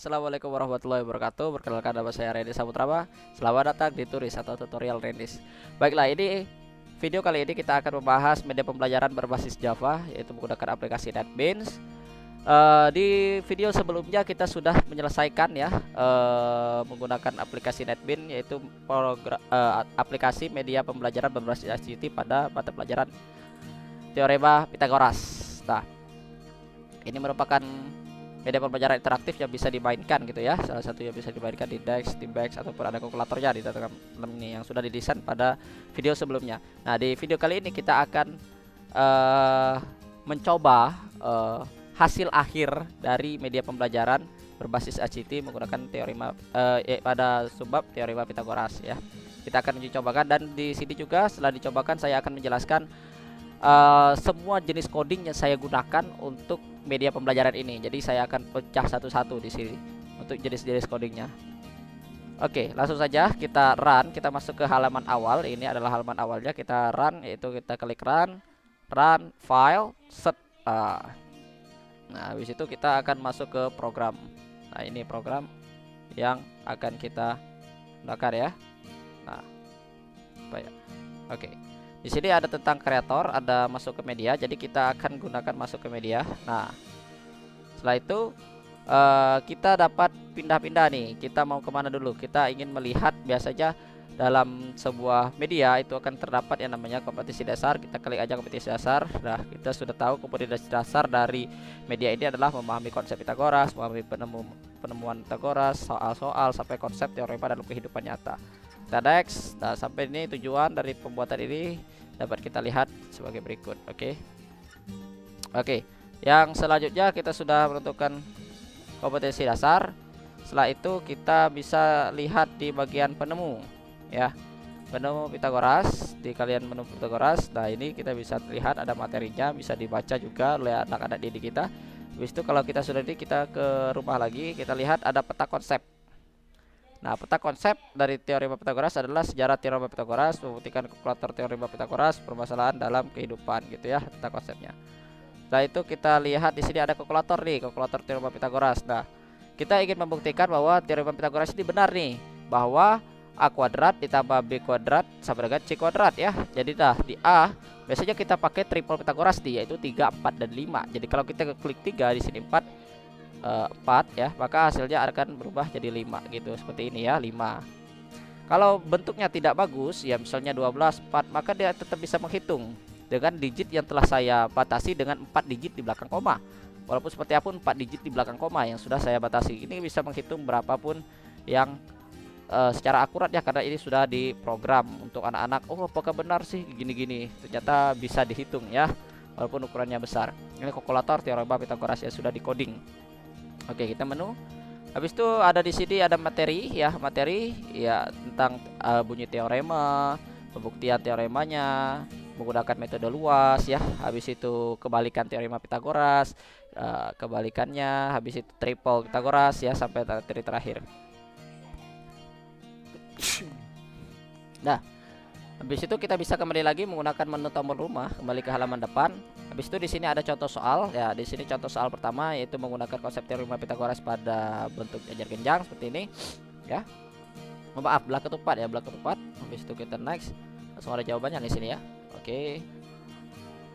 Assalamualaikum warahmatullahi wabarakatuh. Perkenalkan, nama saya Rendy Saputrama. Selamat datang di Turis atau tutorial Rendis. Baiklah, ini video kali ini kita akan membahas media pembelajaran berbasis Java, yaitu menggunakan aplikasi NetBeans. Di video sebelumnya kita sudah menyelesaikan ya, menggunakan aplikasi NetBeans, yaitu aplikasi media pembelajaran berbasis ICT pada mata pelajaran Teorema Pitagoras. Nah, ini merupakan media pembelajaran interaktif yang bisa dimainkan gitu ya. Salah satu yang bisa dimainkan di Dex, Teambex, ataupun ada kalkulatornya di dalam ini yang sudah didesain pada video sebelumnya. Nah, di video kali ini kita akan mencoba hasil akhir dari media pembelajaran berbasis ICT menggunakan teorema pada subbab teorema Pitagoras ya. Kita akan uji cobakan, dan di sini juga setelah dicobakan saya akan menjelaskan semua jenis coding yang saya gunakan untuk media pembelajaran ini. Jadi saya akan pecah satu-satu di sini untuk jenis-jenis codingnya. Oke, langsung saja kita run. Kita masuk ke halaman awal. Ini adalah halaman awalnya. Kita run, yaitu kita klik run file, set. Nah, habis itu kita akan masuk ke program. Nah, ini program yang akan kita gunakan ya. Nah, apa ya? Oke. Di sini ada tentang kreator, ada masuk ke media. Jadi kita akan gunakan masuk ke media. Nah, setelah itu kita dapat pindah-pindah nih. Kita mau kemana dulu? Kita ingin melihat, biasanya dalam sebuah media itu akan terdapat yang namanya kompetisi dasar. Kita klik aja kompetisi dasar. Nah, kita sudah tahu kompetisi dasar dari media ini adalah memahami konsep Pitagoras, memahami penemuan Pitagoras, soal-soal sampai konsep teorema dalam kehidupan nyata. Kita next. Nah, sampai ini tujuan dari pembuatan ini dapat kita lihat sebagai berikut. Oke. Yang selanjutnya kita sudah menentukan kompetensi dasar. Setelah itu kita bisa lihat di bagian penemu ya. Penemu Pitagoras, di kalian menu Pitagoras. Nah, ini kita bisa lihat ada materinya, bisa dibaca juga oleh anak-anak didik kita. Habis itu kalau kita sudah kita ke rumah lagi, kita lihat ada peta konsep. Nah, peta konsep dari teorema Pitagoras adalah sejarah teorema Pitagoras, membuktikan kalkulator teorema Pitagoras, permasalahan dalam kehidupan gitu ya, peta konsepnya. Setelah itu kita lihat di sini ada kalkulator nih, kalkulator teorema Pitagoras. Nah, kita ingin membuktikan bahwa teorema Pitagoras ini benar nih, bahwa A kuadrat ditambah B kuadrat sama dengan C kuadrat ya. Jadi di A biasanya kita pakai triple Pitagoras nih, yaitu 3, 4 dan 5. Jadi kalau kita klik 3 di sini 4 ya, maka hasilnya akan berubah jadi 5 gitu, seperti ini ya, 5. Kalau bentuknya tidak bagus ya, misalnya 12, 4, maka dia tetap bisa menghitung dengan digit yang telah saya batasi dengan 4 digit di belakang koma. Walaupun seperti apapun 4 digit di belakang koma yang sudah saya batasi ini bisa menghitung berapapun yang secara akurat ya, karena ini sudah diprogram untuk anak-anak. Oh, apakah benar sih gini-gini? Ternyata bisa dihitung ya, walaupun ukurannya besar. Ini kalkulator teorema Pitagoras yang sudah dikoding. Oke, kita menu. Habis itu ada di sini ada materi ya, tentang bunyi teorema, pembuktian teoremanya, menggunakan metode luas ya. Habis itu kebalikan teorema Pitagoras, kebalikannya, habis itu triple Pitagoras ya, sampai materi terakhir. Nah, habis itu kita bisa kembali lagi menggunakan menu tombol rumah, kembali ke halaman depan. Habis itu di sini ada contoh soal ya. Di sini contoh soal pertama yaitu menggunakan konsep teorema Pitagoras pada bentuk jajar genjang seperti ini ya. Oh, maaf, belah ketupat ya, belah ketupat. Habis itu kita next. Langsung ada jawabannya di sini ya. Oke.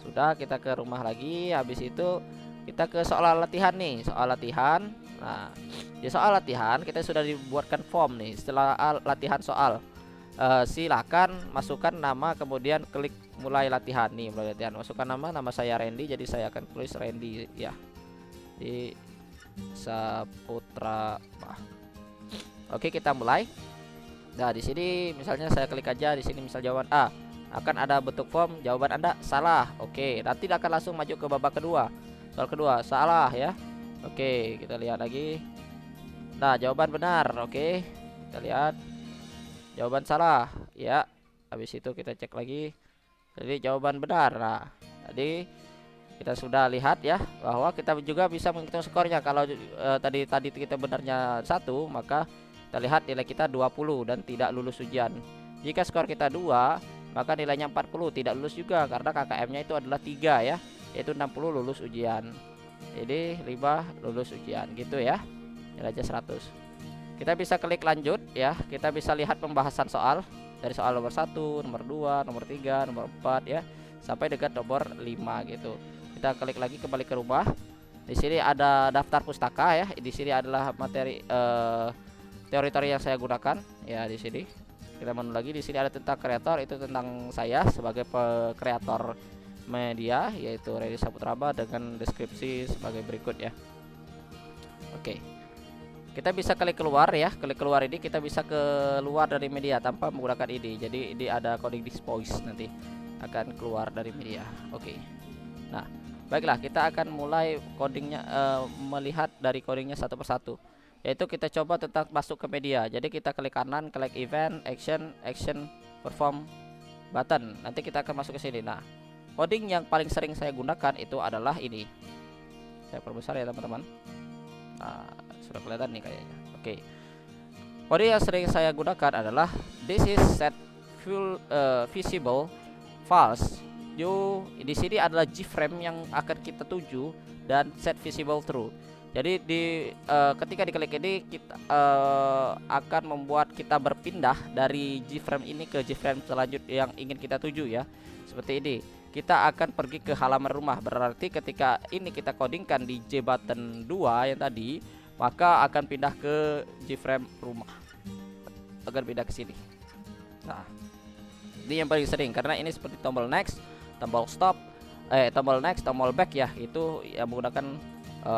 Sudah, kita ke rumah lagi. Habis itu kita ke soal latihan nih, soal latihan. Nah, di soal latihan kita sudah dibuatkan form nih. Setelah latihan soal, silakan masukkan nama, kemudian klik mulai latihan nih, mulai latihan. Masukkan nama saya Rendy, jadi saya akan tulis Rendy ya, di Saputra. Oke, kita mulai. Nah, di sini misalnya saya klik aja di sini, misal jawaban A, akan ada bentuk form, jawaban Anda salah. Oke, nanti akan langsung maju ke babak kedua. Soal kedua salah ya. Oke, kita lihat lagi. Nah, jawaban benar. Oke, kita lihat. Jawaban salah ya. Habis itu kita cek lagi. Jadi jawaban benar. Nah, tadi kita sudah lihat ya, bahwa kita juga bisa menghitung skornya. Kalau tadi kita benarnya 1, maka kita lihat nilai kita 20 dan tidak lulus ujian. Jika skor kita 2, maka nilainya 40, tidak lulus juga karena KKM-nya itu adalah 3 ya, yaitu 60 lulus ujian. Jadi 5 lulus ujian gitu ya. nilainya 100. Kita bisa klik lanjut ya, kita bisa lihat pembahasan soal dari soal nomor 1, nomor 2, nomor 3, nomor 4 ya, sampai dengan nomor 5 gitu. Kita klik lagi kembali ke rumah. Di sini ada daftar pustaka ya. Di sini adalah materi teori-teori yang saya gunakan ya. Di sini kita menu lagi, di sini ada tentang kreator, itu tentang saya sebagai kreator media, yaitu Reddy Saputraba, dengan deskripsi sebagai berikut ya. Oke, kita bisa klik keluar ya. Klik keluar ini kita bisa keluar dari media tanpa menggunakan ini. Jadi ini ada coding dispose, nanti akan keluar dari media. Oke, nah baiklah, kita akan mulai codingnya, melihat dari codingnya satu persatu. Yaitu kita coba tentang masuk ke media. Jadi kita klik kanan, klik event, action, perform, button. Nanti kita akan masuk ke sini. Nah, coding yang paling sering saya gunakan itu adalah ini. Saya perbesar ya teman-teman. Nah, sudah kelihatan nih kayaknya. Oke. Coding yang sering saya gunakan adalah this is set full visible false. Di sini adalah G-frame yang akan kita tuju dan set visible true. Jadi ketika diklik ini kita akan membuat kita berpindah dari G-frame ini ke G-frame selanjutnya yang ingin kita tuju ya. Seperti ini. Kita akan pergi ke halaman rumah. Berarti ketika ini kita codingkan di J button 2 yang tadi, maka akan pindah ke G-frame rumah. Akan pindah ke sini. Nah, ini yang paling sering karena ini seperti tombol next, tombol stop, tombol next, tombol back ya, itu yang menggunakan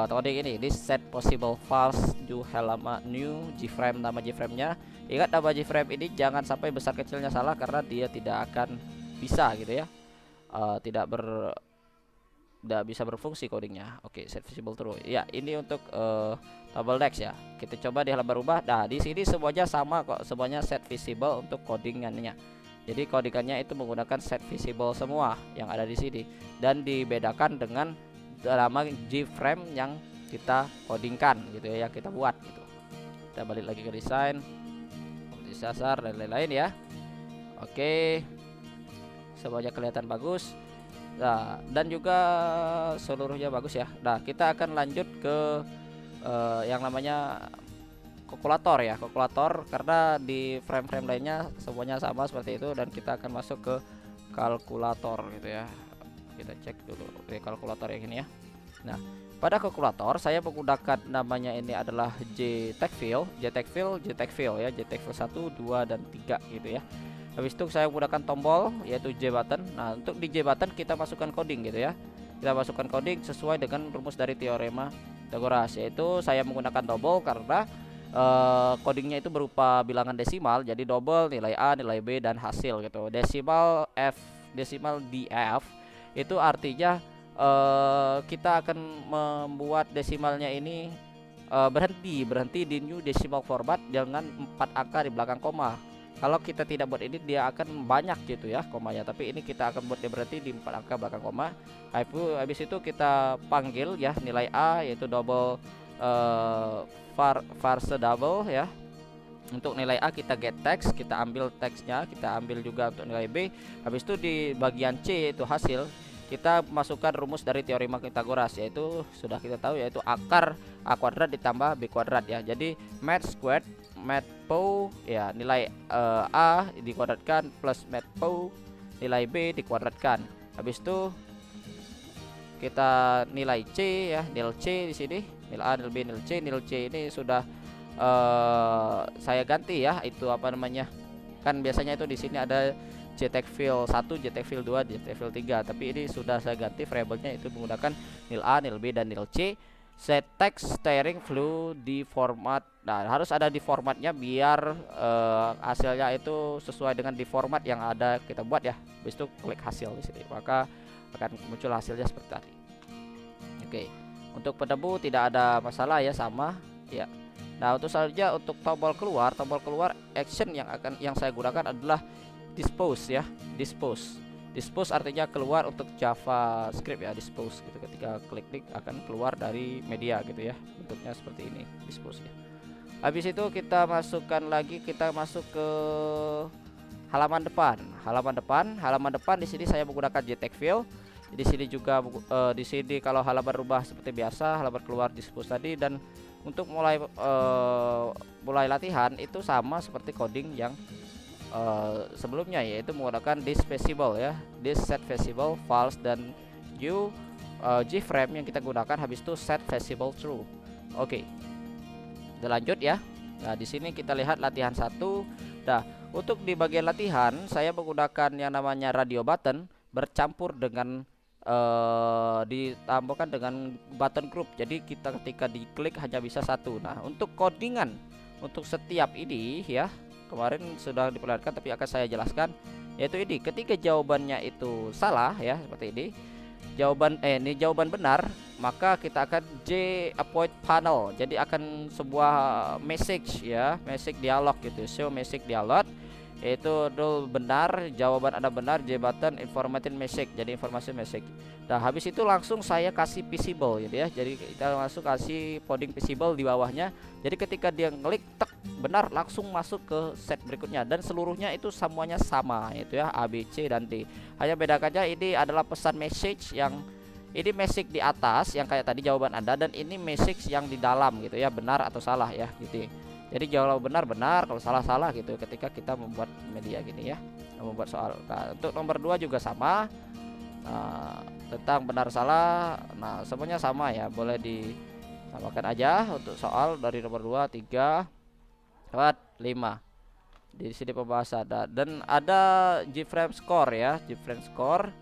coding ini. This set possible false new halaman new G-frame, nama G-frame-nya. Ingat, nama G-frame ini jangan sampai besar kecilnya salah karena dia tidak akan bisa gitu ya. Tidak bisa berfungsi codingnya. Oke, set visible true. Ya, ini untuk tombol next ya. Kita coba di halaman rumah. Nah, di sini semuanya sama kok, semuanya set visible untuk codingannya. Jadi codingannya itu menggunakan set visible semua yang ada di sini, dan dibedakan dengan nama G-frame yang kita codingkan gitu ya, yang kita buat gitu. Kita balik lagi ke desain, dasar dan lain-lain ya. Oke, semuanya kelihatan bagus. Nah, dan juga seluruhnya bagus ya. Nah, kita akan lanjut ke yang namanya kalkulator ya, kalkulator, karena di frame-frame lainnya semuanya sama seperti itu, dan kita akan masuk ke kalkulator gitu ya. Kita cek dulu di kalkulator yang ini ya. Nah, pada kalkulator saya menggunakan namanya ini adalah JTechFill ya, JTechFill 1, 2 dan 3 gitu ya. Habis itu saya menggunakan tombol yaitu J button. Nah, untuk di J button kita masukkan coding gitu ya. Kita masukkan coding sesuai dengan rumus dari teorema Pythagoras, yaitu saya menggunakan double karena codingnya itu berupa bilangan desimal. Jadi double nilai A, nilai B dan hasil gitu. Desimal DF itu artinya kita akan membuat desimalnya ini berhenti di new decimal format dengan 4 angka di belakang koma. Kalau kita tidak buat ini, dia akan banyak gitu ya komanya, tapi ini kita akan buat dia berhenti di 4 angka belakang koma. Habis itu kita panggil ya nilai A, yaitu double farse double ya. Untuk nilai A kita get text, kita ambil teksnya, kita ambil juga untuk nilai B. Habis itu di bagian C yaitu hasil, kita masukkan rumus dari teorema Pythagoras, yaitu sudah kita tahu, yaitu akar A kuadrat ditambah B kuadrat ya. Jadi mat squared mat po ya, nilai A dikuadratkan plus mat po nilai B dikuadratkan. Habis itu kita nilai C ya, nil C di sini, nil A, nil B, nil C. Nil C ini sudah saya ganti ya, itu apa namanya? Kan biasanya itu di sini ada JTechFill 1, JTechFill 2, JTechFill 3, tapi ini sudah saya ganti variabelnya itu menggunakan nil A, nil B dan nil C. Set text steering flow di format. Nah, harus ada di formatnya biar hasilnya itu sesuai dengan di format yang ada kita buat ya. Habis itu klik hasil di sini, maka akan muncul hasilnya seperti tadi. Oke. Untuk penemu tidak ada masalah ya, sama ya. Nah, untuk selanjutnya untuk tombol keluar action yang saya gunakan adalah dispose ya, dispose artinya keluar untuk JavaScript ya, dispose gitu. Ketika klik akan keluar dari media gitu ya, bentuknya seperti ini, dispose ya. Habis itu kita masukkan lagi, kita masuk ke halaman depan di sini saya menggunakan JTechFill. Di sini juga di sini kalau halaman rumah seperti biasa, halaman keluar dispose tadi, dan untuk mulai latihan itu sama seperti coding yang sebelumnya, yaitu menggunakan this visible ya, this set visible false dan new G-frame yang kita gunakan, habis itu set visible true. Oke. Kita lanjut ya. Nah, di sini kita lihat latihan 1. Nah, untuk di bagian latihan saya menggunakan yang namanya radio button bercampur dengan ditambahkan dengan button group. Jadi kita ketika diklik hanya bisa satu. Nah, untuk codingan untuk setiap ini ya, kemarin sudah diperlihatkan tapi akan saya jelaskan, yaitu ini ketika jawabannya itu salah ya, seperti ini. Ini jawaban benar, maka kita akan avoid panel. Jadi akan sebuah message ya, message dialog gitu, show message dialog, yaitu dulu benar, jawaban Anda benar, J button information message, jadi informasi message. Nah, habis itu langsung saya kasih visible gitu ya. Jadi kita langsung kasih coding visible di bawahnya. Jadi ketika dia klik tek benar, langsung masuk ke set berikutnya, dan seluruhnya itu semuanya sama, itu ya A, B, C dan D. Hanya bedakannya ini adalah pesan message, yang ini message di atas yang kayak tadi jawaban Anda, dan ini message yang di dalam gitu ya, benar atau salah ya gitu. Jadi kalau benar benar, kalau salah salah gitu ketika kita membuat media gini ya, membuat soal. Nah, untuk nomor 2 juga sama. Nah, tentang benar salah, nah semuanya sama ya, boleh disamakan aja untuk soal dari nomor 2, 3, 4, 5. Di sini pembahasan dan ada G-frame score ya, G-frame score.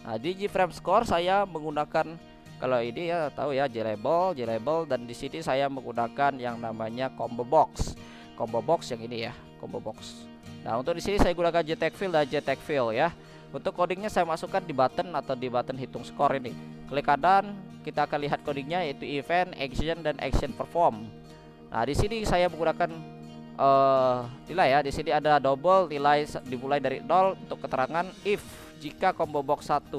Nah, di G-frame score saya menggunakan, kalau ini ya tahu ya, J-label, dan di sini saya menggunakan yang namanya combo box yang ini ya, combo box. Nah, untuk di sini saya gunakan JTAG fill dan JTAG fill ya. Untuk codingnya saya masukkan di button atau di button hitung skor ini. Klik kanan, kita akan lihat codingnya, yaitu event, action dan action perform. Nah, di sini saya menggunakan nilai ya. Di sini ada double, nilai dimulai dari 0 untuk keterangan if jika combo box 1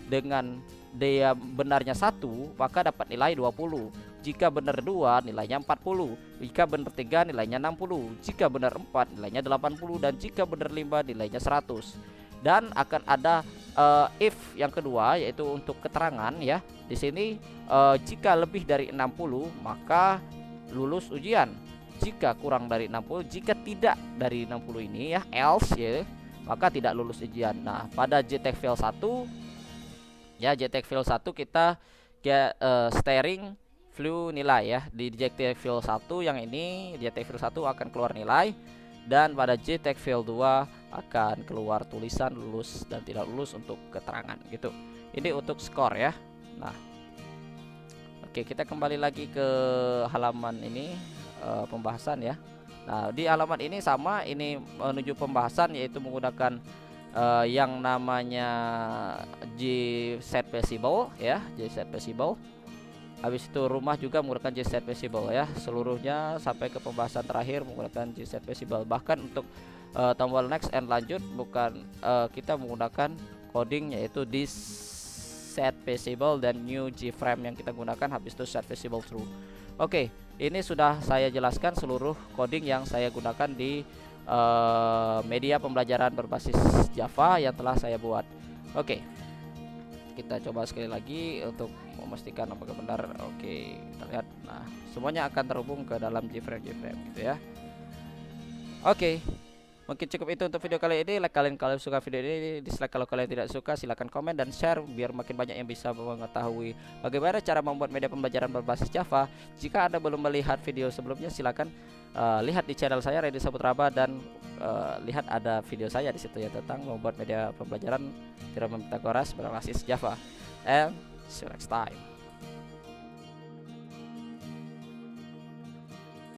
dengan dia benarnya 1, maka dapat nilai 20. Jika benar 2, nilainya 40. Jika benar 3, nilainya 60. Jika benar 4, nilainya 80. Dan jika benar 5, nilainya 100. Dan akan ada if yang kedua, yaitu untuk keterangan ya. Di sini jika lebih dari 60, maka lulus ujian. Jika kurang dari 60, jika tidak dari 60 ini ya, else ya, maka tidak lulus ujian. Nah, pada JTAG fill 1 ya, JTAG fill 1 kita steering flow nilai ya. Di JTAG fill 1 yang ini, JTAG fill 1 akan keluar nilai, dan pada JTAG fill 2 akan keluar tulisan lulus dan tidak lulus untuk keterangan gitu. Ini untuk skor ya. Nah, oke, kita kembali lagi ke halaman ini, pembahasan ya. Nah, di halaman ini sama, ini menuju pembahasan, yaitu menggunakan yang namanya G set visible ya, G set visible. Habis itu rumah juga menggunakan G set visible ya. Seluruhnya sampai ke pembahasan terakhir menggunakan G set visible. Bahkan untuk tombol next and lanjut bukan, kita menggunakan coding, yaitu this set visible dan new G frame yang kita gunakan, habis itu set visible true. Oke, ini sudah saya jelaskan seluruh coding yang saya gunakan di media pembelajaran berbasis Java yang telah saya buat. Oke, kita coba sekali lagi untuk memastikan apakah benar. Oke, kita lihat. Nah, semuanya akan terhubung ke dalam G-frame gitu ya. Oke, mungkin cukup itu untuk video kali ini. Like kalau suka video ini, dislike kalau kalian tidak suka. Silahkan komen dan share biar makin banyak yang bisa mengetahui bagaimana cara membuat media pembelajaran berbasis Java. Jika Anda belum melihat video sebelumnya, silahkan lihat di channel saya Reddy Saputraba, dan lihat ada video saya di situ ya tentang membuat media pembelajaran teorema Pythagoras berbasis Java. And see you next time.